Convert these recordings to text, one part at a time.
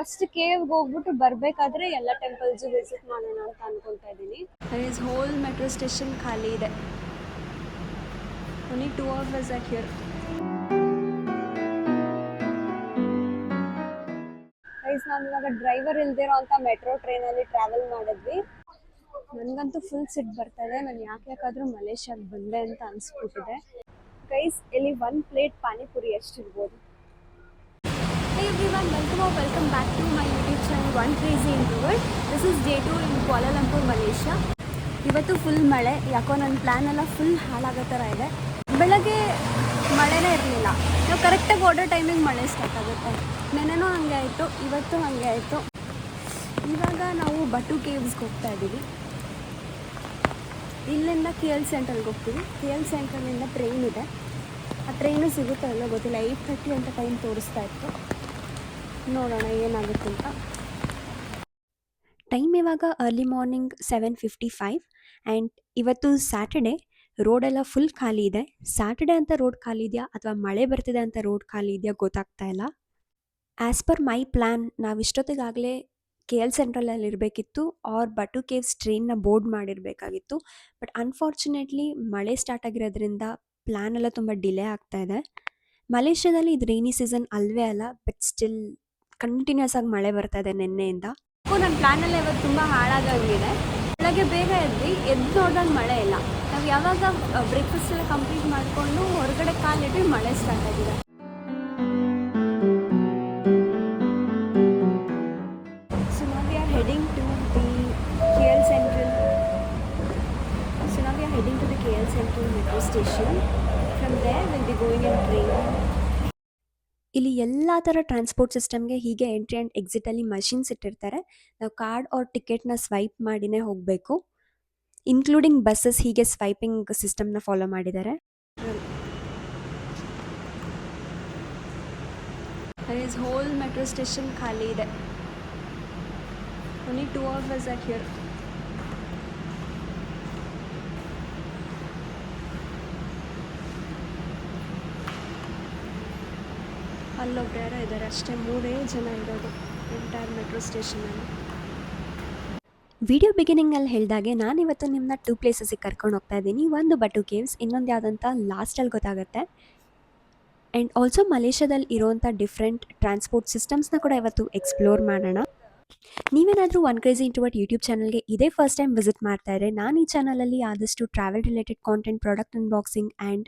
First ಕೇವ್ಗೆ ಹೋಗ್ಬಿಟ್ಟು ಬರಬೇಕಾದ್ರೆ ಎಲ್ಲ ಟೆಂಪಲ್ಸ್ ವಿಸಿಟ್ ಮಾಡೋಣ ಅಂತ ಅನ್ಕೊಳ್ತಾ ಇದ್ದೀನಿ. ಹೋಲ್ ಮೆಟ್ರೋ ಸ್ಟೇಷನ್ ಖಾಲಿ ಇದೆ. Only 2 hours are here. Guys, ನಾವು ಇವಾಗ ಡ್ರೈವರ್ ಇಲ್ದಿರೋ ಅಂತ ಮೆಟ್ರೋ ಟ್ರೈನಲ್ಲಿ ಟ್ರಾವೆಲ್ ಮಾಡಿದ್ವಿ. ನನಗಂತೂ ಫುಲ್ ಸಿಟ್ ಬರ್ತಾ ಇದೆ. ನಾನು ಯಾಕಾದ್ರೂ ಮಲೇಷ್ಯಾಗೆ ಬಂದೆ ಅಂತ ಅನಿಸ್ಬಿಟ್ಟಿದೆ. ಗೈಸ್, ಇಲ್ಲಿ 1 ಪ್ಲೇಟ್ ಪಾನಿಪುರಿ ಎಷ್ಟಿರ್ಬೋದು? Hey everyone, welcome back to my YouTube channel One Crazy Introvert. This is day 2 in Kuala Lumpur, Malaysia. ಇವತ್ತು ಫುಲ್ ಮಳೆ. ಯಾಕೋ ನನ್ನ ಪ್ಲ್ಯಾನ್ ಎಲ್ಲ ಫುಲ್ ಹಾಳಾಗೋ ಥರ ಇದೆ. ಬೆಳಗ್ಗೆ ಮಳೆನೇ ಇರಲಿಲ್ಲ. ನಾವು ಕರೆಕ್ಟಾಗಿ ಓಡೋ ಟೈಮಿಗೆ ಮಳೆ ಸ್ಟಾರ್ಟ್ ಆಗುತ್ತೆ. ನೆನ್ನೆನೂ ಹಾಗೆ ಆಯಿತು, ಇವತ್ತು ಹಾಗೆ ಆಯಿತು. ಇವಾಗ ನಾವು ಬಟು ಕೇವ್ಸ್ಗೆ ಹೋಗ್ತಾ ಇದ್ದೀವಿ. ಇಲ್ಲಿಂದ KL ಸೆಂಟ್ರಲ್ಗೆ ಹೋಗ್ತೀವಿ. KL ಸೆಂಟ್ರಲಿಂದ ಟ್ರೈನ್ ಇದೆ. ಆ ಟ್ರೈನು ಸಿಗುತ್ತೋ ಅಲ್ಲೋ ಗೊತ್ತಿಲ್ಲ. 8:30 ಅಂತ ಟೈಮ್ ತೋರಿಸ್ತಾ ಇತ್ತು. ನೋಡೋಣ ಏನಾಗುತ್ತೆ ಅಂತ. ಟೈಮ್ ಇವಾಗ ಅರ್ಲಿ ಮಾರ್ನಿಂಗ್ 7:55 ಆ್ಯಂಡ್ ಇವತ್ತು ಸ್ಯಾಟರ್ಡೆ. ರೋಡೆಲ್ಲ ಫುಲ್ ಖಾಲಿ ಇದೆ. ಸ್ಯಾಟರ್ಡೆ ಅಂತ ರೋಡ್ ಖಾಲಿ ಇದೆಯಾ ಅಥವಾ ಮಳೆ ಬರ್ತಿದೆ ಅಂತ ರೋಡ್ ಖಾಲಿ ಇದೆಯಾ ಗೊತ್ತಾಗ್ತಾ ಇಲ್ಲ. ಆ್ಯಸ್ ಪರ್ ಮೈ ಪ್ಲ್ಯಾನ್ ನಾವು ಇಷ್ಟೊತ್ತಿಗಾಗಲೇ KL ಸೆಂಟ್ರಲಲ್ಲಿ ಇರಬೇಕಿತ್ತು ಆರ್ ಬಟು ಕೇವ್ಸ್ ಟ್ರೈನ್ನ ಬೋರ್ಡ್ ಮಾಡಿರಬೇಕಾಗಿತ್ತು. ಬಟ್ ಅನ್ಫಾರ್ಚುನೇಟ್ಲಿ ಮಳೆ ಸ್ಟಾರ್ಟ್ ಆಗಿರೋದ್ರಿಂದ ಪ್ಲ್ಯಾನ್ ಎಲ್ಲ ತುಂಬ ಡಿಲೇ ಆಗ್ತಾ ಇದೆ. ಮಲೇಷ್ಯಾದಲ್ಲಿ ಇದು ರೈನಿ ಸೀಸನ್ ಅಲ್ವೇ ಅಲ್ಲ, ಬಟ್ ಸ್ಟಿಲ್ ಕಂಟಿನ್ಯೂಸ್ ಆಗಿ ಮಳೆ ಬರ್ತಾ ಇದೆ ನಿನ್ನೆಯಿಂದ. ನನ್ನ ಪ್ಲ್ಯಾನೆಲ್ಲ ಇವತ್ತು ತುಂಬ ಹಾಳಾಗೋಗಿದೆ. ಬೆಳಗ್ಗೆ ಬೇಗ ಎದ್ದು ನೋಡಿದಾಗ ಮಳೆ ಇಲ್ಲ. ನಾವು ಯಾವಾಗ ಬ್ರೇಕ್ಫಾಸ್ಟ್ ಎಲ್ಲ ಕಂಪ್ಲೀಟ್ ಮಾಡಿಕೊಂಡು ಹೊರಗಡೆ ಕಾಲಿಟ್ಟು ಮಳೆ ಸ್ಟಾರ್ಟ್ ಆಗಿದೆ. ಸೊ ನಾವು we are heading to the KL Central. So ನಾವು we are heading to the KL Central metro station. From there will be going in train. ಇಲ್ಲಿ ಎಲ್ಲ ಥರ ಟ್ರಾನ್ಸ್ಪೋರ್ಟ್ ಸಿಸ್ಟಮ್ಗೆ ಹೀಗೆ ಎಂಟ್ರಿ ಆ್ಯಂಡ್ ಎಕ್ಸಿಟಲ್ಲಿ ಮಷಿನ್ಸ್ ಇಟ್ಟಿರ್ತಾರೆ. ನಾವು ಕಾರ್ಡ್ ಆರ್ ಟಿಕೆಟ್ನ ಸ್ವೈಪ್ ಮಾಡಿನೇ ಹೋಗಬೇಕು. ಇನ್ಕ್ಲೂಡಿಂಗ್ ಬಸ್ಸಸ್ ಹೀಗೆ ಸ್ವೈಪಿಂಗ್ ಸಿಸ್ಟಮ್ನ ಫಾಲೋ ಮಾಡಿದ್ದಾರೆ. ಹೋಲ್ ಮೆಟ್ರೋ ಸ್ಟೇಷನ್ ಖಾಲಿ ಇದೆ. Only 2 hours are here. ಅಲ್ಲೊಬ್ರು ಯಾರೋ ಇದ್ದಾರೆ ಅಷ್ಟೇ. 3 ಜನ ಇರೋದು ಎಂಟೈರ್ ಮೆಟ್ರೋ ಸ್ಟೇಷನಲ್ಲಿ. ವಿಡಿಯೋ ಬಿಗಿನಿಂಗಲ್ಲಿ ಹೇಳಿದಾಗೆ ನಾನಿವತ್ತು ನಿಮ್ಮನ್ನ 2 ಪ್ಲೇಸಸ್ಸಿಗೆ ಕರ್ಕೊಂಡು ಹೋಗ್ತಾ ಇದ್ದೀನಿ. ಒಂದು ಬಟು ಕೇವ್ಸ್, ಇನ್ನೊಂದು ಯಾವುದಂತ ಲಾಸ್ಟಲ್ಲಿ ಗೊತ್ತಾಗುತ್ತೆ. ಆ್ಯಂಡ್ ಆಲ್ಸೋ ಮಲೇಷ್ಯಾದಲ್ಲಿ ಇರೋವಂಥ ಡಿಫ್ರೆಂಟ್ ಟ್ರಾನ್ಸ್ಪೋರ್ಟ್ ಸಿಸ್ಟಮ್ಸ್ನ ಕೂಡ ಇವತ್ತು ಎಕ್ಸ್ಪ್ಲೋರ್ ಮಾಡೋಣ. ನೀವೇನಾದರೂ ಒನ್ ಕ್ರೇಜಿ ಇಂಟ್ರೋವರ್ಟ್ ಯೂಟ್ಯೂಬ್ ಚಾನಲ್ಗೆ ಇದೇ ಫಸ್ಟ್ ಟೈಮ್ ವಿಸಿಟ್ ಮಾಡ್ತಾ ಇದ್ದರೆ, ನಾನು ಈ ಚಾನಲಲ್ಲಿ ಆದಷ್ಟು travel related content, product unboxing and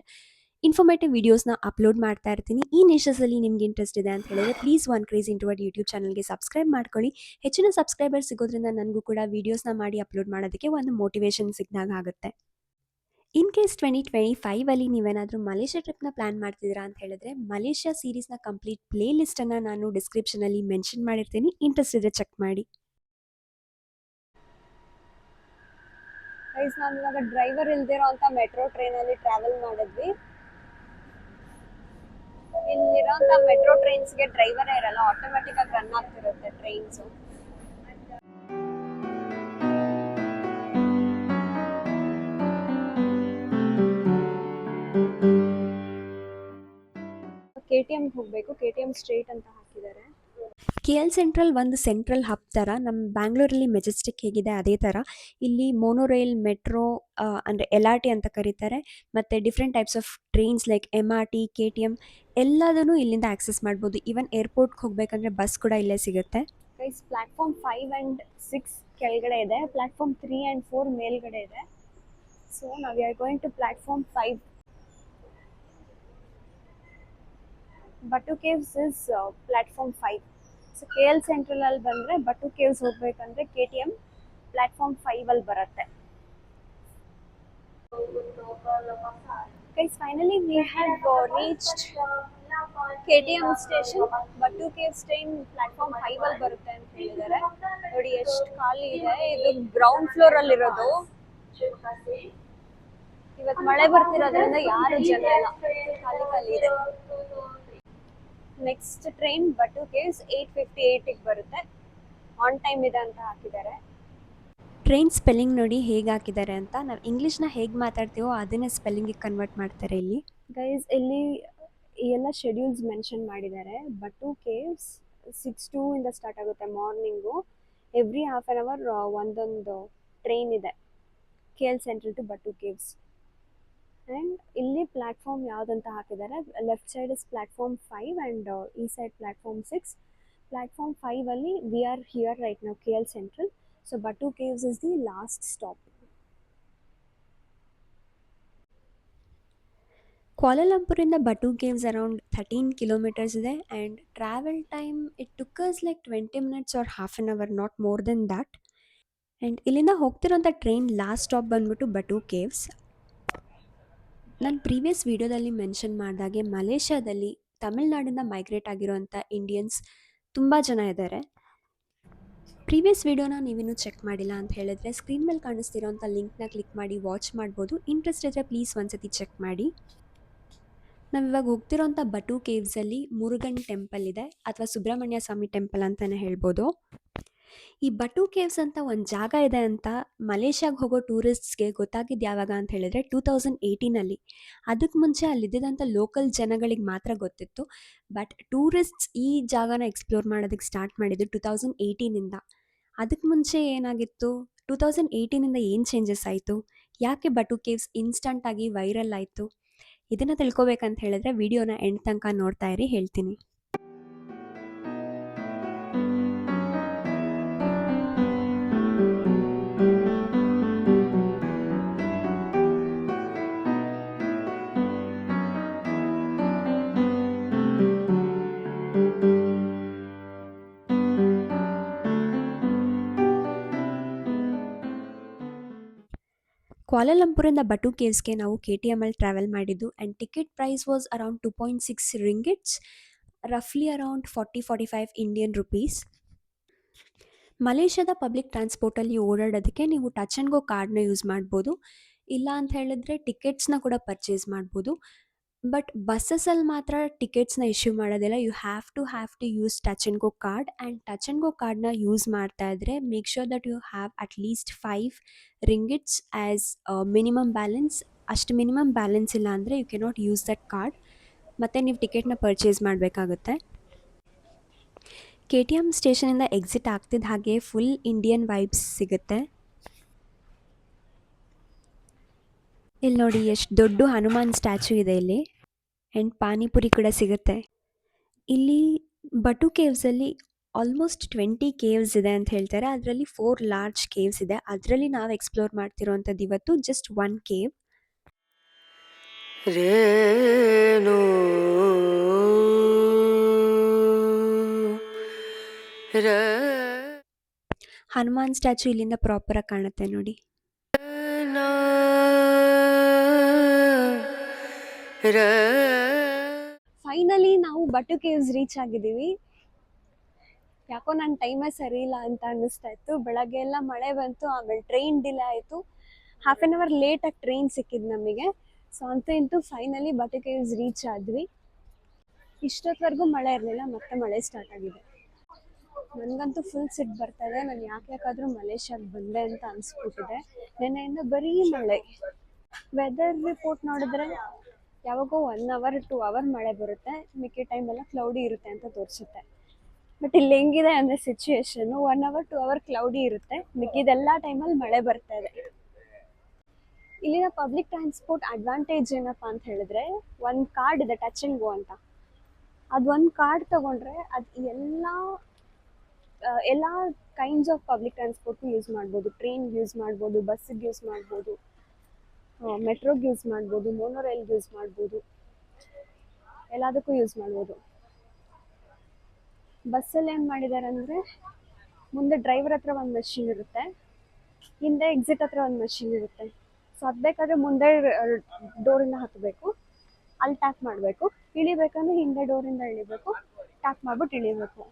informative ವೀಡಿಯೋಸ್ನ ಅಪ್ಲೋಡ್ ಮಾಡ್ತಾ ಇರ್ತೀನಿ. ಈ ನಿಶಸಲ್ಲಿ ನಿಮ್ಗೆ ಇಂಟ್ರೆಸ್ಟ್ ಇದೆ ಅಂತ ಹೇಳಿದ್ರೆ please one crazy introvert YouTube ಚಾನಲ್ಗೆ ಸಬ್ಸ್ಕ್ರೈಬ್ ಮಾಡ್ಕೊಳ್ಳಿ. ಹೆಚ್ಚಿನ ಸಬ್ಸ್ಕ್ರೈಬರ್ಸ್ ಸಿಗೋದ್ರಿಂದ ನನಗೂ ಕೂಡ ವೀಡಿಯೋಸ್ನ ಮಾಡಿ ಅಪ್ಲೋಡ್ ಮಾಡೋದಕ್ಕೆ ಒಂದು ಮೋಟಿವೇಶನ್ ಸಿಗ್ದಾಗ ಆಗುತ್ತೆ. ಇನ್ ಕೇಸ್ 2025ಅಲ್ಲಿ ನೀವೇನಾದರೂ ಮಲೇಷ್ಯಾ ಟ್ರಿಪ್ನ ಪ್ಲ್ಯಾನ್ ಮಾಡ್ತಿದ್ದೀರಾ ಅಂತ ಹೇಳಿದ್ರೆ ಮಲೇಷ್ಯಾ ಸೀರೀಸ್ನ ಕಂಪ್ಲೀಟ್ ಪ್ಲೇ ಲಿಸ್ಟನ್ನು ನಾನು ಡಿಸ್ಕ್ರಿಪ್ಷನಲ್ಲಿ ಮೆನ್ಷನ್ ಮಾಡಿರ್ತೀನಿ. ಇಂಟ್ರೆಸ್ಟ್ ಇದ್ದರೆ ಚೆಕ್ ಮಾಡಿ. ಗೈಸ್, ನಾವು ಇವಾಗ ಡ್ರೈವರ್ ಇಲ್ದಿರೋ ಅಂತ ಮೆಟ್ರೋ ಟ್ರೈನಲ್ಲಿ ಟ್ರಾವೆಲ್ ಮಾಡಿದ್ವಿ. ಇಲ್ಲಿರೋಂಥ ಮೆಟ್ರೋ ಟ್ರೈನ್ಸ್ಗೆ ಡ್ರೈವರೇ ಇರಲ್ಲ, ಆಟೋಮೆಟಿಕ್ ಆಗಿ ರನ್ ಆಗ್ತಿರುತ್ತೆ ಟ್ರೈನ್ಸು. KTM ಹೋಗಬೇಕು. KTM ಸ್ಟ್ರೀಟ್ ಅಂತ ಹಾಕಿದ್ದಾರೆ. KL ಸೆಂಟ್ರಲ್ ಒಂದು ಸೆಂಟ್ರಲ್ ಹಬ್ ಥರ. ನಮ್ಮ ಬ್ಯಾಂಗ್ಳೂರಲ್ಲಿ ಮೆಜೆಸ್ಟಿಕ್ ಹೇಗಿದೆ ಅದೇ ಥರ ಇಲ್ಲಿ ಮೋನೋರೈಲ್, ಮೆಟ್ರೋ ಅಂದರೆ LRT ಅಂತ ಕರೀತಾರೆ, ಮತ್ತು different types of trains like MRT, KTM ಎಲ್ಲದೂ ಇಲ್ಲಿಂದ ಆಕ್ಸೆಸ್ ಮಾಡ್ಬೋದು. ಈವನ್ ಏರ್ಪೋರ್ಟ್ಗೆ ಹೋಗಬೇಕಂದ್ರೆ ಬಸ್ ಕೂಡ ಇಲ್ಲೇ ಸಿಗುತ್ತೆ. ಗೈಸ್, ಪ್ಲ್ಯಾಟ್ಫಾರ್ಮ್ 5 and 6 ಕೆಳಗಡೆ ಇದೆ, ಪ್ಲ್ಯಾಟ್ಫಾರ್ಮ್ 3 and 4 ಮೇಲ್ಗಡೆ ಇದೆ. ಸೊ ನಾವು we are going to platform 5. Batu Caves is platform 5. So KL ಸೆಂಟ್ರಲಲ್ಲಿ ಬಂದರೆ ಬಟು ಕೇವ್ಸ್ ಹೋಗ್ಬೇಕಂದ್ರೆ KTM ಪ್ಲ್ಯಾಟ್ಫಾರ್ಮ್ 5ಅಲ್ಲಿ ಬರುತ್ತೆ. Guys, finally we have reached KTM station. Batu Caves train platform 5ಅಲ್ಲಿ ಬರುತ್ತೆ ಅಂತ ಹೇಳಿದ್ದಾರೆ. ನೋಡಿ ಎಷ್ಟು ಖಾಲಿ ಇದೆ. ಇದು ಗ್ರೌಂಡ್ ಫ್ಲೋರಲ್ಲಿರೋದು. ಇವತ್ತು ಮಳೆ ಬರ್ತಿರೋದ್ರಿಂದ ಯಾರು ಜನ ಇಲ್ಲ, ಖಾಲಿ ಖಾಲಿ ಇದೆ. ನೆಕ್ಸ್ಟ್ ಟ್ರೈನ್ ಬಟು ಕೇವ್ಸ್ 8:58ಗೆ ಬರುತ್ತೆ. ಆನ್ ಟೈಮ್ ಇದೆ ಅಂತ ಹಾಕಿದ್ದಾರೆ. ಟ್ರೈನ್ ಸ್ಪೆಲ್ಲಿಂಗ್ ನೋಡಿ ಹೇಗೆ ಹಾಕಿದ್ದಾರೆ ಅಂತ. ನಾವು ಇಂಗ್ಲೀಷ್ನ ಹೇಗೆ ಮಾತಾಡ್ತೀವೋ ಅದನ್ನೇ ಸ್ಪೆಲ್ಲಿಂಗಿಗೆ ಕನ್ವರ್ಟ್ ಮಾಡ್ತಾರೆ ಇಲ್ಲಿ. ಗೈಸ್, ಇಲ್ಲಿ ಎಲ್ಲ ಶೆಡ್ಯೂಲ್ಸ್ ಮೆನ್ಷನ್ ಮಾಡಿದ್ದಾರೆ. ಬಟು ಕೇವ್ಸ್ 6 ಇಂದ ಸ್ಟಾರ್ಟ್ ಆಗುತ್ತೆ morning. Every half an hour ಒಂದೊಂದು ಟ್ರೈನ್ ಇದೆ K L Central to Batu Caves. And ಇಲ್ಲಿ ಪ್ಲ್ಯಾಟ್ಫಾರ್ಮ್ ಯಾವುದಂತ ಹಾಕಿದ್ದಾರೆ, left side is platform 5 and ಈ ಸೈಡ್ ಪ್ಲ್ಯಾಟ್ಫಾರ್ಮ್ 6. ಪ್ಲ್ಯಾಟ್ಫಾರ್ಮ್ 5ಅಲ್ಲಿ ವಿ ಆರ್ ಹಿಯರ್ ರೈಟ್ ನಾವು K L Central. So Batu Caves is the last stop. ಕ್ವಾಲಾಲಂಪುರಿಂದ Batu Caves around 13 kilometres ಇದೆ and travel time it took us like 20 minutes or half an hour, not more than that. And ಇಲ್ಲಿಂದ ಹೋಗ್ತಿರೋಂಥ train last stop ಬಂದ್ಬಿಟ್ಟು Batu Caves. ನಾನು previous ವೀಡಿಯೋದಲ್ಲಿ mention ಮಾಡಿದಾಗೆ ಮಲೇಷ್ಯಾದಲ್ಲಿ ತಮಿಳ್ನಾಡಿಂದ ಮೈಗ್ರೇಟ್ ಆಗಿರೋಂಥ ಇಂಡಿಯನ್ಸ್ ತುಂಬ ಜನ ಇದ್ದಾರೆ. ಪ್ರೀವಿಯಸ್ ವೀಡಿಯೋನ ನೀವಿನ್ನೂ ಚೆಕ್ ಮಾಡಿಲ್ಲ ಅಂತ ಹೇಳಿದ್ರೆ ಸ್ಕ್ರೀನ್ ಮೇಲೆ ಕಾಣಿಸ್ತಿರೋಂಥ ಲಿಂಕ್ನ ಕ್ಲಿಕ್ ಮಾಡಿ ವಾಚ್ ಮಾಡ್ಬೋದು. ಇಂಟ್ರೆಸ್ಟ್ ಇದ್ದರೆ ಪ್ಲೀಸ್ ಒಂದ್ಸತಿ ಚೆಕ್ ಮಾಡಿ. ನಾವಿವಾಗ ಹೋಗ್ತಿರೋಂಥ ಬಟು ಕೇವ್ಸಲ್ಲಿ ಮುರುಗನ್ ಟೆಂಪಲ್ ಇದೆ, ಅಥವಾ ಸುಬ್ರಹ್ಮಣ್ಯ ಸ್ವಾಮಿ ಟೆಂಪಲ್ ಅಂತಲೇ ಹೇಳ್ಬೋದು. ಈ ಬಟು ಕೇವ್ಸ್ ಅಂತ ಒಂದು ಜಾಗ ಇದೆ ಅಂತ ಮಲೇಷ್ಯಾಗೆ ಹೋಗೋ ಟೂರಿಸ್ಟ್ಸ್ಗೆ ಗೊತ್ತಾಗಿದ್ದು ಯಾವಾಗ ಅಂತ ಹೇಳಿದ್ರೆ 2018ಅಲ್ಲಿ. ಅದಕ್ಕೆ ಮುಂಚೆ ಅಲ್ಲಿದ್ದಂಥ ಲೋಕಲ್ ಜನಗಳಿಗೆ ಮಾತ್ರ ಗೊತ್ತಿತ್ತು. ಬಟ್ ಟೂರಿಸ್ಟ್ಸ್ ಈ ಜಾಗನ ಎಕ್ಸ್ಪ್ಲೋರ್ ಮಾಡೋದಕ್ಕೆ ಸ್ಟಾರ್ಟ್ ಮಾಡಿದ್ದು 2018ಇಂದ. ಅದಕ್ಕೆ ಮುಂಚೆ ಏನಾಗಿತ್ತು, 2018ಇಂದ ಏನು ಚೇಂಜಸ್ ಆಯಿತು, ಯಾಕೆ ಬಟು ಕೇವ್ಸ್ ಇನ್ಸ್ಟಂಟಾಗಿ ವೈರಲ್ ಆಯಿತು, ಇದನ್ನು ತಿಳ್ಕೊಬೇಕಂತ ಹೇಳಿದ್ರೆ ವಿಡಿಯೋನ ಎಂಡ್ ತನಕ ನೋಡ್ತಾ ಇರಿ, ಹೇಳ್ತೀನಿ. ಕ್ವಾಲಾಲಂಪುರಿಂದ ಬಟು ಕೇವ್ಸ್ಗೆ ನಾವು KTM ಅಲ್ಲಿ ಟ್ರಾವೆಲ್ ಮಾಡಿದ್ದು and ticket price was around 2.6 ringgits, ರಫ್ಲಿ ಅರೌಂಡ್ 40-45 ಇಂಡಿಯನ್ ರುಪೀಸ್. ಮಲೇಷ್ಯಾದ ಪಬ್ಲಿಕ್ ಟ್ರಾನ್ಸ್ಪೋರ್ಟಲ್ಲಿ ಓಡಾಡೋದಕ್ಕೆ ನೀವು ಟಚ್ ಆ್ಯಂಡ್ ಗೋ ಕಾರ್ಡ್ನ ಯೂಸ್ ಮಾಡ್ಬೋದು, ಇಲ್ಲ ಅಂತ ಹೇಳಿದ್ರೆ ಟಿಕೆಟ್ಸ್ನ ಕೂಡ ಪರ್ಚೇಸ್ ಮಾಡ್ಬೋದು. ಬಟ್ ಬಸ್ಸಸ್ಸಲ್ಲಿ ಮಾತ್ರ ಟಿಕೆಟ್ಸ್ನ ಇಶ್ಯೂ ಮಾಡೋದಿಲ್ಲ. You have to use touch and go card. And touch and go ಕಾರ್ಡ್ನ ಯೂಸ್ ಮಾಡ್ತಾ ಇದ್ದರೆ make sure that you have at least 5 ringgits as minimum balance. ಅಷ್ಟು ಮಿನಿಮಮ್ ಬ್ಯಾಲೆನ್ಸ್ ಇಲ್ಲ ಅಂದರೆ you cannot use that card, ಮತ್ತು ನೀವು ಟಿಕೆಟ್ನ purchase ಮಾಡಬೇಕಾಗುತ್ತೆ. KTM ಸ್ಟೇಷನಿಂದ ಎಕ್ಸಿಟ್ ಆಗ್ತಿದ್ದ ಹಾಗೆ ಫುಲ್ ಇಂಡಿಯನ್ ವೈಬ್ಸ್ ಸಿಗುತ್ತೆ. ಇಲ್ಲಿ ನೋಡಿ ಎಷ್ಟು ದೊಡ್ಡ ಹನುಮಾನ್ ಸ್ಟ್ಯಾಚು ಇದೆ ಇಲ್ಲಿ, ಆ್ಯಂಡ್ ಪಾನಿಪುರಿ ಕೂಡ ಸಿಗುತ್ತೆ. ಇಲ್ಲಿ ಬಟು ಕೇವ್ಸಲ್ಲಿ ಆಲ್ಮೋಸ್ಟ್ 20 ಕೇವ್ಸ್ ಇದೆ ಅಂತ ಹೇಳ್ತಾರೆ. ಅದರಲ್ಲಿ 4 ಲಾರ್ಜ್ ಕೇವ್ಸ್ ಇದೆ. ಅದರಲ್ಲಿ ನಾವು ಎಕ್ಸ್ಪ್ಲೋರ್ ಮಾಡ್ತಿರೋವಂಥದ್ದು ಇವತ್ತು ಜಸ್ಟ್ 1 ಕೇವ್. ಹನುಮಾನ್ ಸ್ಟ್ಯಾಚು ಇಲ್ಲಿಂದ ಪ್ರಾಪರಾಗಿ ಕಾಣುತ್ತೆ ನೋಡಿ. ಫೈನಲಿ ನಾವು ಬಟು ಕೇವ್ಸ್ ರೀಚ್ ಆಗಿದ್ದೀವಿ. ಯಾಕೋ ನನ್ನ ಟೈಮೇ ಸರಿ ಇಲ್ಲ ಅಂತ ಅನ್ನಿಸ್ತಾ ಇತ್ತು. ಬೆಳಗ್ಗೆ ಎಲ್ಲ ಮಳೆ ಬಂತು, ಆಮೇಲೆ ಟ್ರೈನ್ ಡಿಲೇ ಆಯಿತು, ಹಾಫ್ ಆನ್ ಅವರ್ ಲೇಟಾಗಿ ಟ್ರೈನ್ ಸಿಕ್ಕಿದ್ದು ನಮಗೆ. ಸೊ ಅಂತೂ ಇಂತೂ ಫೈನಲಿ ಬಟು ಕೇವ್ಸ್ ರೀಚ್ ಆದ್ವಿ. ಇಷ್ಟೊತ್ತವರೆಗೂ ಮಳೆ ಇರಲಿಲ್ಲ, ಮತ್ತೆ ಮಳೆ ಸ್ಟಾರ್ಟ್ ಆಗಿದೆ. ನನಗಂತೂ ಫುಲ್ ಸಿಟ್ಟು ಬರ್ತಾ ಇದೆ. ನಾನು ಯಾಕಾದರೂ ಮಲೇಷ್ಯಾಗೆ ಬಂದೆ ಅಂತ ಅನಿಸ್ಬಿಟ್ಟಿದೆ. ನೆನ್ನೆಯಿಂದ ಬರೀ ಮಳೆ. ವೆದರ್ ರಿಪೋರ್ಟ್ ನೋಡಿದ್ರೆ ಯಾವಾಗೋ 1 ಅವರ್ 2 ಅವರ್ ಮಳೆ ಬರುತ್ತೆ, ಮಿಕ್ಕಿ ಟೈಮೆಲ್ಲ ಕ್ಲೌಡಿ ಇರುತ್ತೆ ಅಂತ ತೋರಿಸುತ್ತೆ. ಬಟ್ ಇಲ್ಲಿ ಹೆಂಗಿದೆ ಅಂದರೆ ಸಿಚುವೇಶನ್ನು 1 ಅವರ್ 2 ಅವರ್ ಕ್ಲೌಡಿ ಇರುತ್ತೆ, ಮಿಕ್ಕಿದೆಲ್ಲ ಟೈಮಲ್ಲಿ ಮಳೆ ಬರ್ತಾ ಇದೆ. ಇಲ್ಲಿನ ಪಬ್ಲಿಕ್ ಟ್ರಾನ್ಸ್ಪೋರ್ಟ್ ಅಡ್ವಾಂಟೇಜ್ ಏನಪ್ಪ ಅಂತ ಹೇಳಿದ್ರೆ, ಒಂದು ಕಾರ್ಡ್ ಇದೆ ಟಚ್ ಆ್ಯಂಡ್ ಗೋ ಅಂತ. ಅದು ಒಂದು ಕಾರ್ಡ್ ತೊಗೊಂಡ್ರೆ ಅದು ಎಲ್ಲ ಕೈಂಡ್ಸ್ ಆಫ್ ಪಬ್ಲಿಕ್ ಟ್ರಾನ್ಸ್ಪೋರ್ಟ್ಗೂ ಯೂಸ್ ಮಾಡ್ಬೋದು. ಟ್ರೈನ್ಗೆ ಯೂಸ್ ಮಾಡ್ಬೋದು, ಬಸ್ಸಿಗೆ ಯೂಸ್ ಮಾಡ್ಬೋದು, ಮೆಟ್ರೋಗೆ ಯೂಸ್ ಮಾಡ್ಬೋದು, ಮೋನೋರೈಲ್ಗೆ ಯೂಸ್ ಮಾಡ್ಬೋದು, ಎಲ್ಲದಕ್ಕೂ ಯೂಸ್ ಮಾಡ್ಬೋದು. ಬಸ್ಸಲ್ಲಿ ಏನು ಮಾಡಿದ್ದಾರೆ ಅಂದರೆ, ಮುಂದೆ ಡ್ರೈವರ್ ಹತ್ರ ಒಂದು ಮಷಿನ್ ಇರುತ್ತೆ, ಹಿಂದೆ ಎಕ್ಸಿಟ್ ಹತ್ರ ಒಂದು ಮಷಿನ್ ಇರುತ್ತೆ. ಸೊ ಅದು ಬೇಕಾದರೆ ಮುಂದೆ ಡೋರಿಂದ ಹತ್ತಬೇಕು, ಅಲ್ಲಿ ಟ್ಯಾಪ್ ಮಾಡಬೇಕು. ಇಳಿಬೇಕಂದ್ರೆ ಹಿಂದೆ ಡೋರಿಂದ ಇಳಿಬೇಕು, ಟ್ಯಾಪ್ ಮಾಡ್ಬಿಟ್ಟು ಇಳಿಬೇಕು.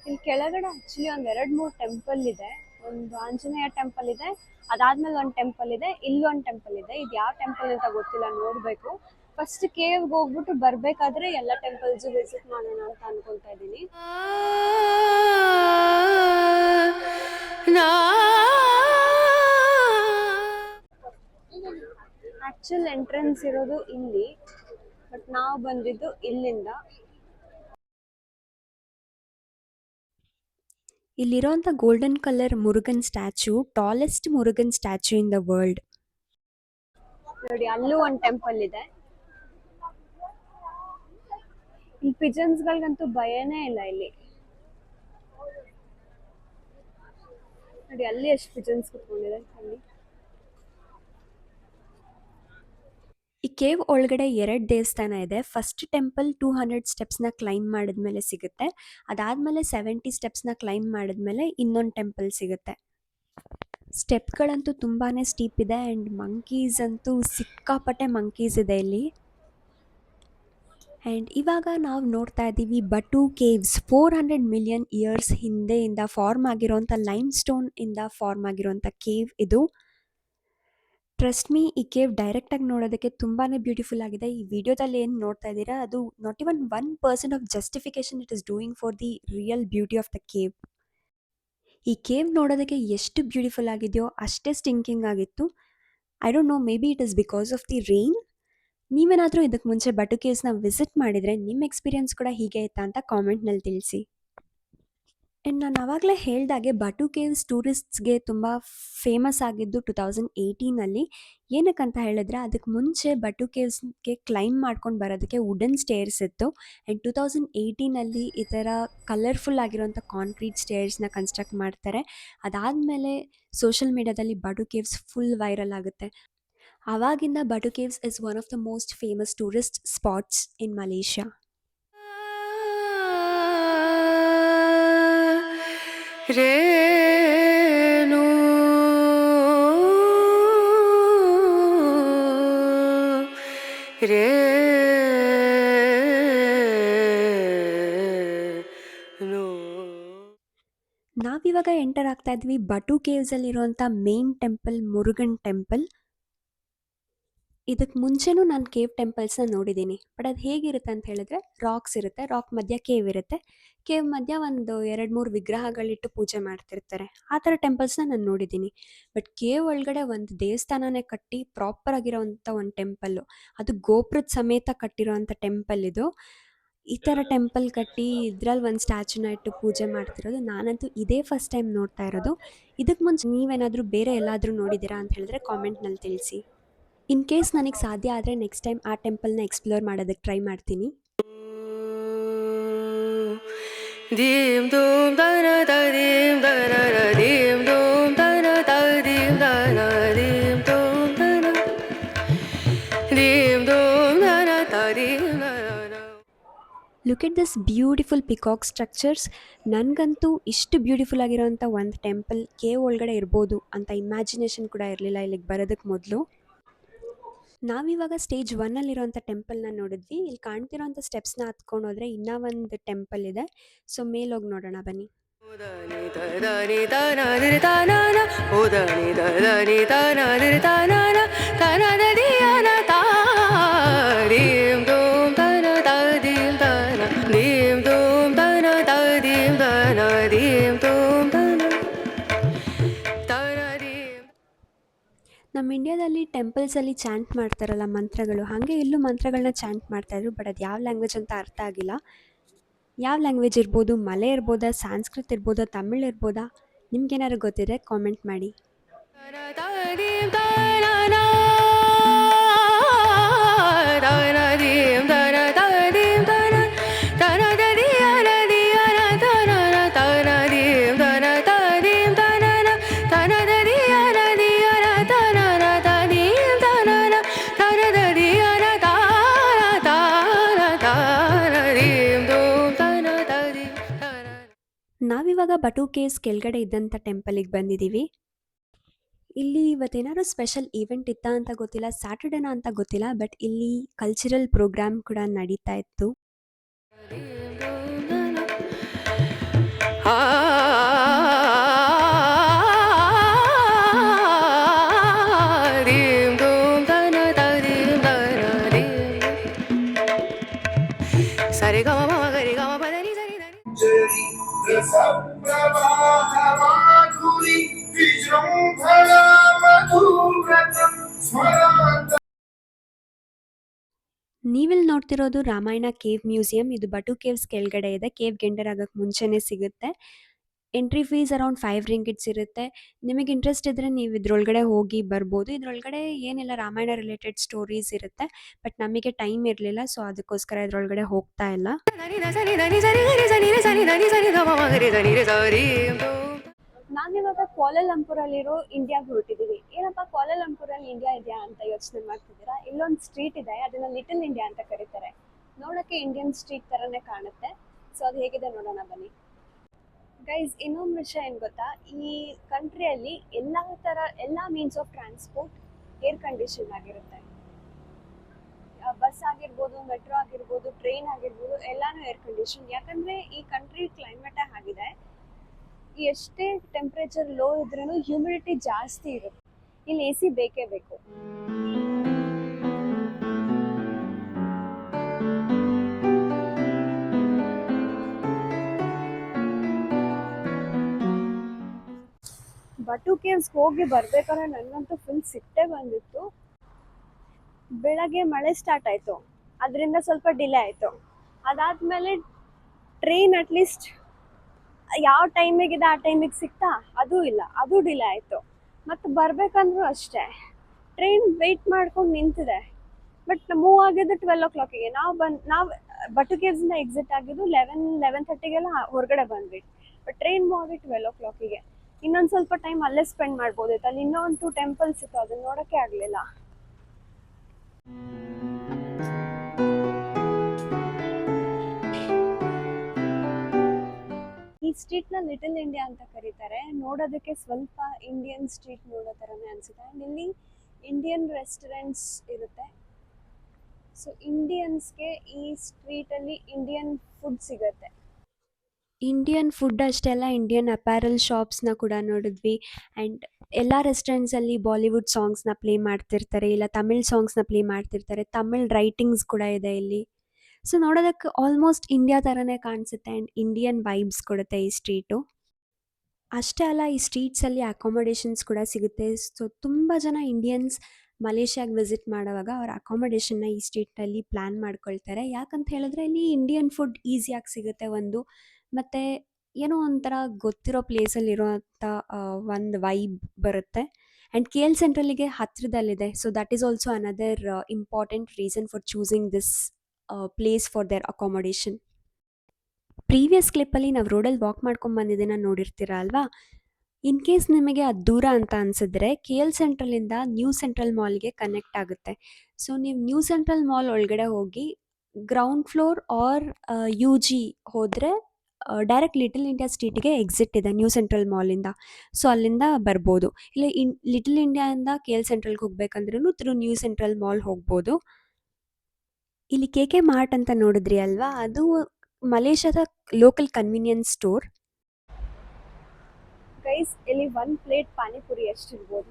ಇಲ್ಲಿ ಕೆಳಗಡೆ ಆ್ಯಕ್ಚುಲಿ ಒಂದು 2-3 ಟೆಂಪಲ್ ಇದೆ. ಒಂದು ಆಂಜನೇಯ ಟೆಂಪಲ್ ಇದೆ, ಅದಾದ್ಮೇಲೆ ಒಂದು ಟೆಂಪಲ್ ಇದೆ, ಇಲ್ಲೊಂದು ಟೆಂಪಲ್ ಇದೆ. ಇದು ಯಾವ ಟೆಂಪಲ್ ಅಂತ ಗೊತ್ತಿಲ್ಲ, ನೋಡಬೇಕು. ಫಸ್ಟ್ ಕೇವ್ಗೆ ಹೋಗ್ಬಿಟ್ಟು ಬರಬೇಕಾದ್ರೆ ಎಲ್ಲ ಟೆಂಪಲ್ಸು ವಿಸಿಟ್ ಮಾಡೋಣ ಅಂತ ಅನ್ಕೊಳ್ತಾ ಇದ್ದೀನಿ. ಆಕ್ಚುಲ್ ಎಂಟ್ರೆನ್ಸ್ ಇರೋದು ಇಲ್ಲಿ, ಬಟ್ ನಾವು ಬಂದಿದ್ದು ಇಲ್ಲಿಂದ. ಇಲ್ಲಿರೋಂಥ golden colour Murugan statue tallest Murugan statue in the world. ನೋಡಿ ಅಲ್ಲೂ ಒಂದು ಟೆಂಪಲ್ ಇದೆ. ಇಲ್ಲಿ ಪಿಜನ್ಸ್ಗಳಿಗಂತೂ ಭಯನೇ ಇಲ್ಲ ಇಲ್ಲಿ. ನೋಡಿ ಅಲ್ಲಿ ಎಷ್ಟು ಪಿಜನ್ಸ್ ಕುತ್ಕೊಂಡಿದೆ ಅಲ್ಲಿ. ಈ ಕೇವ್ ಒಳಗಡೆ 2 ದೇವಸ್ಥಾನ ಇದೆ. ಫಸ್ಟ್ ಟೆಂಪಲ್ 200 ಸ್ಟೆಪ್ಸ್ನ ಕ್ಲೈಮ್ ಮಾಡಿದ್ಮೇಲೆ ಸಿಗುತ್ತೆ. ಅದಾದಮೇಲೆ 70 ಸ್ಟೆಪ್ಸ್ನ ಕ್ಲೈಮ್ ಮಾಡಿದ್ಮೇಲೆ ಇನ್ನೊಂದು ಟೆಂಪಲ್ ಸಿಗುತ್ತೆ. ಸ್ಟೆಪ್ಗಳಂತೂ ತುಂಬಾ ಸ್ಟೀಪ್ ಇದೆ ಆ್ಯಂಡ್ ಮಂಕೀಸ್ ಅಂತೂ ಸಿಕ್ಕಾಪಟ್ಟೆ ಮಂಕೀಸ್ ಇದೆ ಇಲ್ಲಿ. ಆ್ಯಂಡ್ ಇವಾಗ ನಾವು ನೋಡ್ತಾ ಇದ್ದೀವಿ ಬಟು ಕೇವ್ಸ್. 400 ಮಿಲಿಯನ್ ಇಯರ್ಸ್ ಹಿಂದೆಯಿಂದ ಫಾರ್ಮ್ ಆಗಿರೋಂಥ ಲೈಮ್ ಸ್ಟೋನ್ ಇಂದ ಫಾರ್ಮ್ ಆಗಿರೋಂಥ ಕೇವ್ ಇದು. ಟ್ರಸ್ಟ್ ಮೀ, ಈ ಕೇವ್ ಡೈರೆಕ್ಟಾಗಿ ನೋಡೋದಕ್ಕೆ ತುಂಬಾ ಬ್ಯೂಟಿಫುಲ್ ಆಗಿದೆ. ಈ ವಿಡಿಯೋದಲ್ಲಿ ಏನು ನೋಡ್ತಾ ಇದ್ದೀರಾ ಅದು not even 1% of justification it is doing for the real beauty of the cave. ಈ ಕೇವ್ ನೋಡೋದಕ್ಕೆ ಎಷ್ಟು ಬ್ಯೂಟಿಫುಲ್ ಆಗಿದೆಯೋ ಅಷ್ಟೇ ಸ್ಟಿಂಕಿಂಗ್ ಆಗಿತ್ತು. I don't know, may be it is because of the rain. ನೀವೇನಾದರೂ ಇದಕ್ಕೆ ಮುಂಚೆ ಬಟು ಕೇವ್ಸ್ನ ವಿಸಿಟ್ ಮಾಡಿದರೆ ನಿಮ್ಮ ಎಕ್ಸ್ಪೀರಿಯನ್ಸ್ ಕೂಡ ಹೀಗೆ ಇತ್ತಾ ಅಂತ ಕಾಮೆಂಟ್ನಲ್ಲಿ ತಿಳಿಸಿ. ಆ್ಯಂಡ್ ನಾನು ಆವಾಗಲೇ ಹೇಳ್ದಾಗೆ ಬಟು ಕೇವ್ಸ್ ಟೂರಿಸ್ಟ್ಸ್ಗೆ ತುಂಬ ಫೇಮಸ್ ಆಗಿದ್ದು 2018 ಏನಕ್ಕಂತ ಹೇಳಿದ್ರೆ ಅದಕ್ಕೆ ಮುಂಚೆ ಬಟು ಕೇವ್ಸ್ಗೆ ಕ್ಲೈಮ್ ಮಾಡ್ಕೊಂಡು ಬರೋದಕ್ಕೆ ವುಡನ್ ಸ್ಟೇರ್ಸ್ ಇತ್ತು. ಆ್ಯಂಡ್ 2018 ಈ ಥರ ಕಲರ್ಫುಲ್ ಆಗಿರೋಂಥ ಕಾಂಕ್ರೀಟ್ ಸ್ಟೇರ್ಸ್ನ ಕನ್ಸ್ಟ್ರಕ್ಟ್ ಮಾಡ್ತಾರೆ. ಅದಾದಮೇಲೆ ಸೋಷಿಯಲ್ ಮೀಡ್ಯಾದಲ್ಲಿ ಬಟು ಕೇವ್ಸ್ ಫುಲ್ ವೈರಲ್ ಆಗುತ್ತೆ. ಆವಾಗಿಂದ Batu Caves is one of the most famous tourist spots in Malaysia. Rain rain ನಾವಿವಾಗ ಎಂಟರ್ ಆಗ್ತಾ ಇದ್ವಿ ಬಟು ಕೇವ್ಸಲ್ಲಿರುವಂಥ ಮೇನ್ ಟೆಂಪಲ್ ಮುರುಗನ್ ಟೆಂಪಲ್. ಇದಕ್ಕೆ ಮುಂಚೆನೂ ನಾನು ಕೇವ್ ಟೆಂಪಲ್ಸ್ನ ನೋಡಿದ್ದೀನಿ. ಬಟ್ ಅದು ಹೇಗಿರುತ್ತೆ ಅಂತ ಹೇಳಿದ್ರೆ ರಾಕ್ಸ್ ಇರುತ್ತೆ, ರಾಕ್ ಮಧ್ಯ ಕೇವ್ ಇರುತ್ತೆ, ಕೇವ್ ಮಧ್ಯ ಒಂದು 2-3 ವಿಗ್ರಹಗಳಿಟ್ಟು ಪೂಜೆ ಮಾಡ್ತಿರ್ತಾರೆ. ಆ ಥರ ಟೆಂಪಲ್ಸ್ನ ನಾನು ನೋಡಿದ್ದೀನಿ. ಬಟ್ ಕೇವ್ ಒಳಗಡೆ ಒಂದು ದೇವಸ್ಥಾನನೇ ಕಟ್ಟಿ ಪ್ರಾಪರ್ ಆಗಿರೋವಂಥ ಒಂದು ಟೆಂಪಲ್ಲು, ಅದು ಗೋಪುರದ ಸಮೇತ ಕಟ್ಟಿರೋವಂಥ ಟೆಂಪಲ್ ಇದು. ಈ ಥರ ಟೆಂಪಲ್ ಕಟ್ಟಿ ಇದ್ರಲ್ಲಿ ಒಂದು ಸ್ಟ್ಯಾಚ್ಯೂನ ಇಟ್ಟು ಪೂಜೆ ಮಾಡ್ತಿರೋದು ನಾನಂತೂ ಇದೇ ಫಸ್ಟ್ ಟೈಮ್ ನೋಡ್ತಾ ಇರೋದು. ಇದಕ್ಕೆ ಮುಂಚೆ ನೀವೇನಾದರೂ ಬೇರೆ ಎಲ್ಲಾದರೂ ನೋಡಿದ್ದೀರಾ ಅಂತ ಹೇಳಿದ್ರೆ ಕಾಮೆಂಟ್ನಲ್ಲಿ ತಿಳಿಸಿ. ಇನ್ ಕೇಸ್ ನನಗೆ ಸಾಧ್ಯ ಆದರೆ ನೆಕ್ಸ್ಟ್ ಟೈಮ್ ಆ ಟೆಂಪಲ್ನ ಎಕ್ಸ್ಪ್ಲೋರ್ ಮಾಡೋದಕ್ಕೆ ಟ್ರೈ ಮಾಡ್ತೀನಿ. Look at this beautiful peacock structures. ನನಗಂತೂ ಇಷ್ಟು ಬ್ಯೂಟಿಫುಲ್ ಆಗಿರೋಂಥ ಒಂದು ಟೆಂಪಲ್ ಕೇವ್ ಒಳಗಡೆ ಇರ್ಬೋದು ಅಂತ ಇಮ್ಯಾಜಿನೇಷನ್ ಕೂಡ ಇರಲಿಲ್ಲ ಇಲ್ಲಿಗೆ ಬರೋದಕ್ಕೆ ಮೊದಲು. ನಾವಿವಾಗ ಸ್ಟೇಜ್ 1ಅಲ್ಲಿರೋಂಥ ಟೆಂಪಲ್ನ ನೋಡಿದ್ವಿ. ಇಲ್ಲಿ ಕಾಣ್ತಿರೋಂಥ ಸ್ಟೆಪ್ಸ್ನ ಹತ್ಕೊಂಡು ಹೋದರೆ ಇನ್ನೂ ಒಂದು ಟೆಂಪಲ್ ಇದೆ. ಸೊ ಮೇಲೋಗಿ ನೋಡೋಣ ಬನ್ನಿ. ನಮ್ಮ ಇಂಡಿಯಾದಲ್ಲಿ ಟೆಂಪಲ್ಸಲ್ಲಿ ಚಾಂಟ್ ಮಾಡ್ತಾರಲ್ಲ ಮಂತ್ರಗಳು, ಹಾಗೆ ಇಲ್ಲೂ ಮಂತ್ರಗಳನ್ನ ಚಾಂಟ್ ಮಾಡ್ತಾಯಿದ್ರು. ಬಟ್ ಅದು ಯಾವ ಲ್ಯಾಂಗ್ವೇಜ್ ಅಂತ ಅರ್ಥ ಆಗಿಲ್ಲ. ಯಾವ ಲ್ಯಾಂಗ್ವೇಜ್ ಇರ್ಬೋದು? ಮಲೆ ಇರ್ಬೋದಾ, ಸಾಂಸ್ಕೃತ್ ಇರ್ಬೋದಾ, ತಮಿಳ್ ಇರ್ಬೋದಾ? ನಿಮ್ಗೇನಾದ್ರು ಗೊತ್ತಿದೆ ಕಾಮೆಂಟ್ ಮಾಡಿ. ನಾವಿವಾಗ ಬಟು ಕೇವ್ಸ್ ಕೆಳಗಡೆ ಇದ್ದಂಥ ಟೆಂಪಲಿಗೆ ಬಂದಿದ್ದೀವಿ. ಇಲ್ಲಿ ಇವತ್ತೇನಾದ್ರು ಸ್ಪೆಷಲ್ ಈವೆಂಟ್ ಇತ್ತಾ ಅಂತ ಗೊತ್ತಿಲ್ಲ, ಸ್ಯಾಟರ್ಡೇನಾ ಅಂತ ಗೊತ್ತಿಲ್ಲ, ಬಟ್ ಇಲ್ಲಿ ಕಲ್ಚರಲ್ ಪ್ರೋಗ್ರಾಮ್ ಕೂಡ ನಡೀತಾ ಇತ್ತು. ಸರಿ ಗಮ ಗರಿ ಗಮ ಪದನಿ ಸರಿ ಮಾಧುರಿ ವಿಜೃಂಭಣಾ ಮಧುವ್ರತಂ ಸ್ಮರಾಂತ ನೀವಿಲ್ಲಿ ನೋಡ್ತಿರೋದು ರಾಮಾಯಣ ಕೇವ್ ಮ್ಯೂಸಿಯಂ. ಇದು ಬಟು ಕೇವ್ಸ್ ಕೆಳಗಡೆ ಇದೆ. ಕೇವ್‌ಗೆ ಎಂಟರ್ ಆಗಕ್ಕೆ ಮುಂಚೆನೇ ಸಿಗುತ್ತೆ. ಎಂಟ್ರಿ ಫೀಸ್ ಅರೌಂಡ್ 5 ರಿಂಗಿಟ್ಸ್ ಇರುತ್ತೆ. ನಿಮಗೆ ಇಂಟ್ರೆಸ್ಟ್ ಇದ್ರೆ ನೀವು ಇದ್ರೊಳಗಡೆ ಹೋಗಿ ಬರ್ಬೋದು. ಇದ್ರೊಳಗಡೆ ಏನಿಲ್ಲ ರಾಮಾಯಣ ರಿಲೇಟೆಡ್ ಸ್ಟೋರೀಸ್ ಇರುತ್ತೆ. ಬಟ್ ನಮಗೆ ಟೈಮ್ ಇರಲಿಲ್ಲ, ಸೊ ಅದಕ್ಕೋಸ್ಕರ ಇದ್ರೊಳಗಡೆ ಹೋಗ್ತಾ ಇಲ್ಲ. ನಾನಿವಾಗ ಕ್ವಾಲಾಲಂಪುರಲ್ಲಿರೋ ಇಂಡಿಯಾಗೆ ಹೊರಟಿದ್ದೀವಿ. ಏನಪ್ಪ ಕ್ವಾಲಾಲಂಪುರಲ್ಲಿ ಇಂಡಿಯಾ ಇದೆಯಾ ಅಂತ ಯೋಚನೆ ಮಾಡ್ತಿದ್ದೀರಾ? ಇಲ್ಲೊಂದು ಸ್ಟ್ರೀಟ್ ಇದೆ, ಅದನ್ನ ಲಿಟಲ್ ಇಂಡಿಯಾ ಅಂತ ಕರೀತಾರೆ. ನೋಡೋಕ್ಕೆ ಇಂಡಿಯನ್ ಸ್ಟ್ರೀಟ್ ಥರನೇ ಕಾಣುತ್ತೆ. ಸೊ ಅದು ಹೇಗಿದೆ ನೋಡೋಣ ಬನ್ನಿ. ಗೈಸ್, ಇನ್ನೊಂದು ವಿಷಯ ಏನು ಗೊತ್ತಾ? ಈ ಕಂಟ್ರಿಯಲ್ಲಿ ಎಲ್ಲ means of transport air condition ಆಗಿರುತ್ತೆ. ಬಸ್ ಆಗಿರ್ಬೋದು, ಮೆಟ್ರೋ ಆಗಿರ್ಬೋದು, ಟ್ರೈನ್ ಆಗಿರ್ಬೋದು, ಎಲ್ಲಾನು ಏರ್ ಕಂಡೀಷನ್. ಯಾಕಂದರೆ ಈ ಕಂಟ್ರಿ ಕ್ಲೈಮೇಟೇ ಆಗಿದೆ. ಎಷ್ಟೇ ಟೆಂಪ್ರೇಚರ್ ಲೋ ಇದ್ರೂ ಹ್ಯೂಮಿಡಿಟಿ ಜಾಸ್ತಿ ಇರುತ್ತೆ. ಇಲ್ಲಿ ಎ ಸಿ ಬೇಕೇ ಬೇಕು. ಬಟು ಕೇವ್ಸ್ ಹೋಗಿ ಬರ್ಬೇಕಾದ್ರೆ ನನಗಂತೂ ಫುಲ್ ಸಿಟ್ಟೇ ಬಂದಿತ್ತು. ಬೆಳಗ್ಗೆ ಮಳೆ ಸ್ಟಾರ್ಟ್ ಆಯಿತು, ಅದರಿಂದ ಸ್ವಲ್ಪ ಡಿಲೇ ಆಯಿತು. ಅದಾದಮೇಲೆ ಟ್ರೈನ್ ಅಟ್ಲೀಸ್ಟ್ ಯಾವ ಟೈಮಿಗಿದೆ ಆ ಟೈಮಿಗೆ ಸಿಗ್ತಾ, ಅದೂ ಇಲ್ಲ, ಅದು ಡಿಲೇ ಆಯಿತು. ಮತ್ತು ಬರಬೇಕಂದ್ರೂ ಅಷ್ಟೇ, ಟ್ರೈನ್ ವೆಯ್ಟ್ ಮಾಡ್ಕೊಂಡು ನಿಂತಿದೆ. ಬಟ್ ಮೂವ್ ಆಗಿದ್ದು 12 o'clock-ಗೆ. ನಾವು ಬಟು ಕೇವ್ಸಿಂದ ಎಕ್ಸಿಟ್ ಆಗಿದ್ದು 11:30ಗೆಲ್ಲ ಹೊರಗಡೆ ಬಂದ್ವಿ. ಬಟ್ ಟ್ರೈನ್ ಮೂವ್ ಆಗಿ 12 o'clock-ಗೆ. ಇನ್ನೊಂದು ಸ್ವಲ್ಪ ಟೈಮ್ ಅಲ್ಲೇ ಸ್ಪೆಂಡ್ ಮಾಡ್ಬೋದಿತ್ತು. ಅಲ್ಲಿ ಇನ್ನೊಂದು 2 ಟೆಂಪಲ್ಸ್ ಇತ್ತು, ಅದನ್ನ ನೋಡೋಕ್ಕೆ ಆಗಲಿಲ್ಲ. ಈ ಸ್ಟ್ರೀಟ್ನ ಲಿಟಲ್ ಇಂಡಿಯಾ ಅಂತ ಕರೀತಾರೆ. ನೋಡೋದಕ್ಕೆ ಸ್ವಲ್ಪ ಇಂಡಿಯನ್ ಸ್ಟ್ರೀಟ್ ನೋಡೋ ಥರನೇ ಅನಿಸುತ್ತೆ. ಆ್ಯಂಡ್ ಇಲ್ಲಿ ಇಂಡಿಯನ್ ರೆಸ್ಟೋರೆಂಟ್ಸ್ ಇರುತ್ತೆ. ಸೊ ಇಂಡಿಯನ್ಸ್ಗೆ ಈ ಸ್ಟ್ರೀಟಲ್ಲಿ ಇಂಡಿಯನ್ ಫುಡ್ ಸಿಗುತ್ತೆ. ಇಂಡಿಯನ್ ಫುಡ್ ಅಷ್ಟೇ ಅಲ್ಲ, ಇಂಡಿಯನ್ ಅಪ್ಯಾರಲ್ ಶಾಪ್ಸ್ನ ಕೂಡ ನೋಡಿದ್ವಿ. ಆ್ಯಂಡ್ ಎಲ್ಲ ರೆಸ್ಟೋರೆಂಟ್ಸಲ್ಲಿ ಬಾಲಿವುಡ್ ಸಾಂಗ್ಸ್ನ ಪ್ಲೇ ಮಾಡ್ತಿರ್ತಾರೆ, ಇಲ್ಲ ತಮಿಳ್ ಸಾಂಗ್ಸ್ನ ಪ್ಲೇ ಮಾಡ್ತಿರ್ತಾರೆ. ತಮಿಳ್ ರೈಟಿಂಗ್ಸ್ ಕೂಡ ಇದೆ ಇಲ್ಲಿ. ಸೊ ನೋಡೋದಕ್ಕೆ ಆಲ್ಮೋಸ್ಟ್ ಇಂಡಿಯಾ ಥರನೇ ಕಾಣಿಸುತ್ತೆ. ಆ್ಯಂಡ್ ಇಂಡಿಯನ್ ವೈಬ್ಸ್ ಕೊಡುತ್ತೆ ಈ ಸ್ಟ್ರೀಟು. ಅಷ್ಟೇ ಅಲ್ಲ, ಈ ಸ್ಟ್ರೀಟ್ಸಲ್ಲಿ ಅಕಾಮಡೇಷನ್ಸ್ ಕೂಡ ಸಿಗುತ್ತೆ. ಸೊ ತುಂಬ ಜನ ಇಂಡಿಯನ್ಸ್ ಮಲೇಷ್ಯಾಗೆ ವಿಸಿಟ್ ಮಾಡುವಾಗ ಅವ್ರ ಅಕಾಮಡೇಷನ್ನ ಈ ಸ್ಟ್ರೀಟ್ನಲ್ಲಿ ಪ್ಲ್ಯಾನ್ ಮಾಡ್ಕೊಳ್ತಾರೆ. ಯಾಕಂತ ಹೇಳಿದ್ರೆ ಇಲ್ಲಿ ಇಂಡಿಯನ್ ಫುಡ್ ಈಸಿಯಾಗಿ ಸಿಗುತ್ತೆ ಒಂದು, ಮತ್ತು ಏನೋ ಒಂಥರ ಗೊತ್ತಿರೋ ಪ್ಲೇಸಲ್ಲಿರೋ ಅಂಥ ಒಂದು ವೈಬ್ ಬರುತ್ತೆ. ಆ್ಯಂಡ್ ಕೆ ಎಲ್ ಸೆಂಟ್ರಲ್ಲಿಗೆ ಹತ್ತಿರದಲ್ಲಿದೆ. So that is also another important reason for choosing this place for their accommodation. Previous ಕ್ಲಿಪ್ಪಲ್ಲಿ ನಾವು ರೋಡಲ್ಲಿ ವಾಕ್ ಮಾಡ್ಕೊಂಡು ಬಂದಿದ್ದನ್ನು ನೋಡಿರ್ತೀರ ಅಲ್ವಾ? ಇನ್ ಕೇಸ್ ನಿಮಗೆ ಅದು ದೂರ ಅಂತ ಅನಿಸಿದ್ರೆ ಕೆ ಎಲ್ ಸೆಂಟ್ರಲಿಂದ ನ್ಯೂ ಸೆಂಟ್ರಲ್ ಮಾಲ್ಗೆ ಕನೆಕ್ಟ್ ಆಗುತ್ತೆ. ಸೊ ನೀವು ನ್ಯೂ ಸೆಂಟ್ರಲ್ ಮಾಲ್ ಒಳಗಡೆ ಹೋಗಿ ground floor or U G ಹೋದರೆ ಡೈರೆಕ್ಟ್ ಲಿಟಲ್ ಇಂಡಿಯಾ ಸ್ಟ್ರೀಟಿಗೆ ಎಕ್ಸಿಟ್ ಇದೆ ನ್ಯೂ ಸೆಂಟ್ರಲ್ ಮಾಲಿಂದ. ಸೊ ಅಲ್ಲಿಂದ ಬರ್ಬೋದು. ಇಲ್ಲ ಲಿಟಲ್ ಇಂಡಿಯಾದಿಂದ ಕೆ ಎಲ್ ಸೆಂಟ್ರಲ್ಗೆ ಹೋಗ್ಬೇಕಂದ್ರೂ ಥ್ರೂ ನ್ಯೂ ಸೆಂಟ್ರಲ್ ಮಾಲ್ ಹೋಗ್ಬೋದು. ಇಲ್ಲಿ ಕೆ ಕೆ ಮಾರ್ಟ್ ಅಂತ ನೋಡಿದ್ರಿ ಅಲ್ವಾ? ಅದು ಮಲೇಷ್ಯಾದ ಲೋಕಲ್ ಕನ್ವೀನಿಯನ್ಸ್ ಸ್ಟೋರ್. ಗೈಸ್, ಇಲ್ಲಿ 1 ಪ್ಲೇಟ್ ಪಾನಿಪುರಿ ಎಷ್ಟಿರ್ಬೋದು?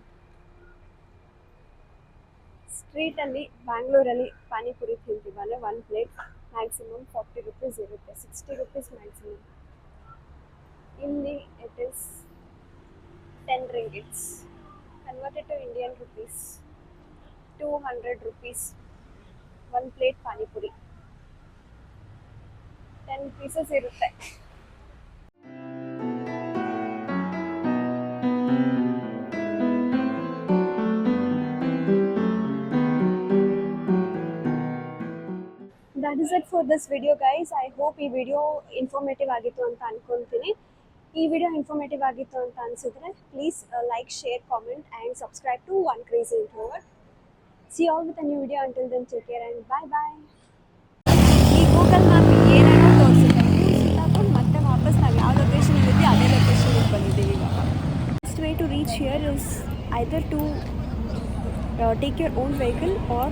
ಸ್ಟ್ರೀಟಲ್ಲಿ ಬ್ಯಾಂಗ್ಳೂರಲ್ಲಿ ಪಾನಿಪುರಿ ತಿಂತೀವಲ್ಲ, 1 ಪ್ಲೇಟ್ ಮ್ಯಾಕ್ಸಿಮಮ್ 40 rupees ಇರುತ್ತೆ, 60 rupees ಮ್ಯಾಕ್ಸಿಮಮ್. ಇಲ್ಲಿ it is 10 ringgits. Converted to Indian rupees 200 rupees 1 plate panipuri. 10 pieces ಇರುತ್ತೆ. That is it for this video, guys. I hope ಈ ವಿಡಿಯೋ ಇನ್ಫಾರ್ಮೇಟಿವ್ ಆಗಿತ್ತು ಅಂತ ಅನ್ಕೊತೀನಿ. ಈ ವಿಡಿಯೋ ಇನ್ಫಾರ್ಮೇಟಿವ್ ಆಗಿತ್ತು ಅಂತ ಅನಿಸಿದ್ರೆ please like, share, comment and subscribe to One crazy Introvert. See you all with a new video. Until then, take care and bye bye. ಈ Google map ಏನೇನೋ ತೋರಿಸುತ್ತೆ, ಸುತ್ತಾಕೊಂಡು ಮತ್ತೆ ವಾಪಸ್ ನಾವು ಯಾವ ಲೊಕೇಶನ್ ಇದ್ದೀವಿ ಅದೇ ಲೊಕೇಶನ್ಗೆ ಬಂದಿದ್ದೀವಿ ಇವಾಗ. Best way to reach here is either to take your own vehicle or